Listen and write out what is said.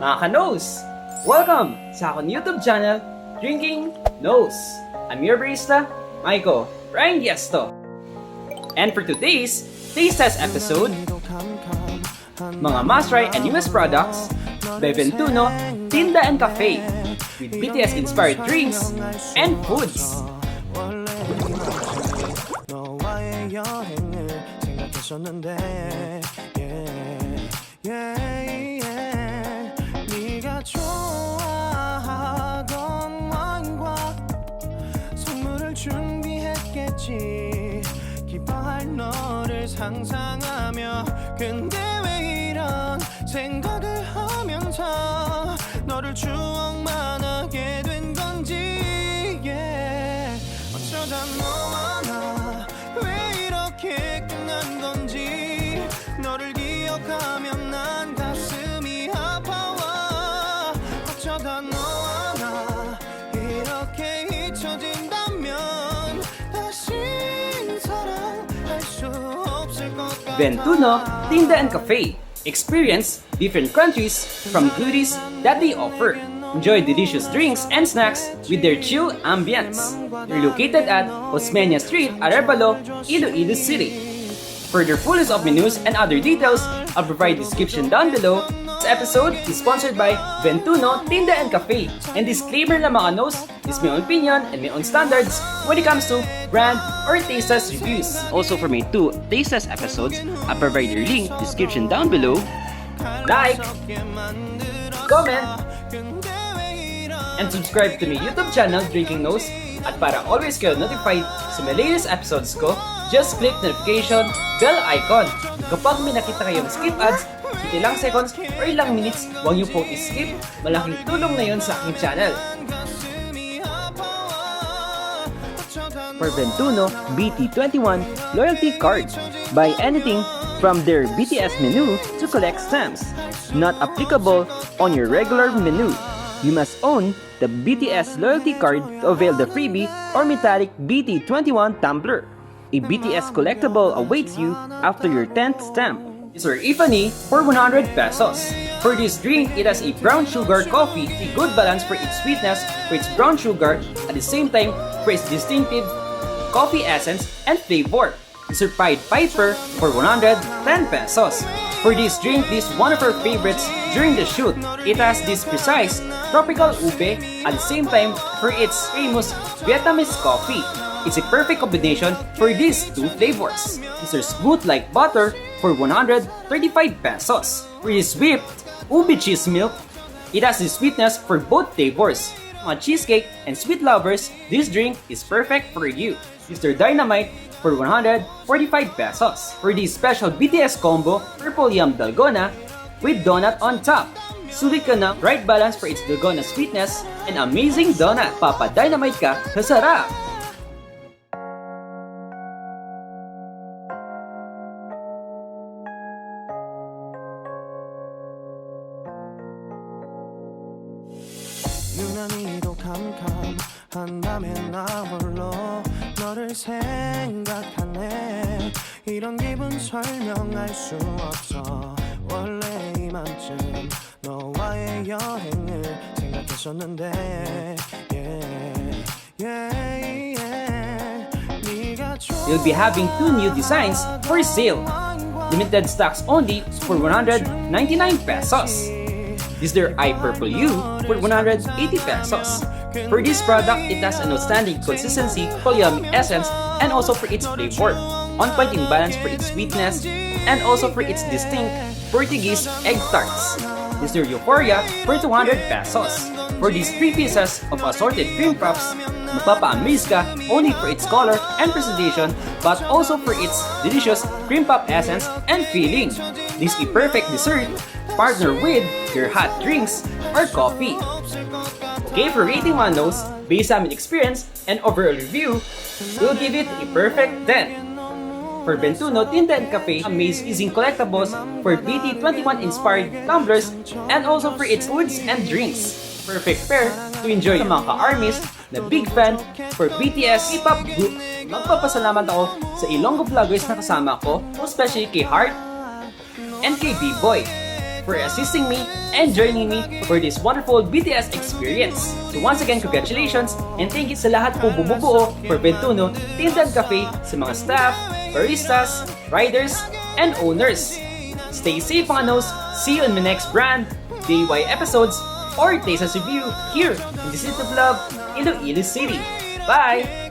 Mga ka-Nose! Welcome sa aking YouTube channel, Drinking Nose. I'm your barista, Maiko Ryan Gesto. And for today's Taste Test episode, mga must-try and newest products, Beventuno, Tinda and Cafe, with BTS-inspired drinks and foods. 네가 좋아하던 와인과 선물을 준비했겠지. 기뻐할 너를 상상하며 근데 왜 이런 생각을 하면서 너를 추억만 하게 된 건지. 어쩌다 너와 나 왜 이렇게 끝난 건지. 너를 기억하면 난 가슴이 아파와. 어쩌다 너와 나 이렇게 잊혀진다면 다시 사랑할 수 없을 것 같아. Ventuno, Tinda and Cafe. Experience different countries from goodies that they offer. Enjoy delicious drinks and snacks with their chill ambience. They're located at Osmeña Street, Arevalo, Iloilo City. For their full list of menus and other details, I'll provide description down below. This episode is sponsored by Ventuno, Tinda and Cafe. And disclaimer lang mga Nose, this is my own opinion and my own standards when it comes to brand or taste test reviews. Also for my 2 taste test episodes, I'll provide their link description down below. Like, comment, and subscribe to my YouTube channel, Drinking Nose. At para always kayo notified sa my latest episodes ko, just click notification bell icon. Kapag may nakita kayong skip ads, ilang seconds or ilang minutes, huwag niyo pong skip. Malaking tulong na yun sa aking channel. For Ventuno BT21 Loyalty Card, buy anything from their BTS menu to collect stamps. Not applicable on your regular menu. You must own the BTS loyalty card to avail the freebie or metallic BT21 tumbler. A BTS collectible awaits you after your 10th stamp. Sir Ifani for 100 pesos. For this drink, it has a brown sugar coffee, a good balance for its sweetness for its brown sugar, at the same time for its distinctive coffee essence and flavor. Sir Pied Piper for 110 pesos. For this drink, this is one of our favorites during the shoot. It has this precise tropical ube at the same time for its famous Vietnamese coffee. It's a perfect combination for these 2 flavors. It's smooth like butter for 135 pesos. For this whipped ube cheese milk, it has the sweetness for both flavors. Mga cheesecake and sweet lovers, this drink is perfect for you. Mr. Dynamite for 145 pesos. For this special BTS combo, Purple Yum Dalgona with donut on top. Sulit ka na right balance for its Dalgona sweetness and amazing donut. Papa-dynamite ka sa sarap! 유난히도 캄캄한 밤에 나 홀로 너를 생각하네. 이런 기분 설명할 수 없어. 원래 이맘쯤 너와의 여행을 생각했었는데 네가 You'll be having 2 new designs for sale. Limited stocks only for 199 pesos. This is their Eye Purple U for 180 pesos. For this product, it has an outstanding consistency, yummy essence, and also for its flavor. On-point in balance for its sweetness, and also for its distinct Portuguese egg tarts. This is their Euphoria for 200 pesos. For these 3 pieces of assorted cream puffs, mapapa-amaze ka only for its color and presentation, but also for its delicious cream puff essence and feeling. This is a perfect dessert partner with your hot drinks or coffee. Okay, for rating mga Nose, based sa aming experience and overall review, we'll give it a perfect 10. For Ventuno, Tinda and Cafe, amazing collectibles for BT21 inspired tumblers and also for its foods and drinks. Perfect pair to enjoy sa mga ka-armies na big fan for BTS K-pop group. Magpapasalamat ako sa Ilonggo vloggers na kasama ko, especially kay Heart and kay B-Boy. for assisting me and joining me for this wonderful BTS experience. So once again, congratulations and thank you sa lahat po bumubuo for Bentuno Tindan Cafe, sa mga staff, baristas, riders, and owners. Stay safe mga nos. See you in my next brand, DIY episodes, or Taste as Review here in the City of Love, Iloilo City. Bye!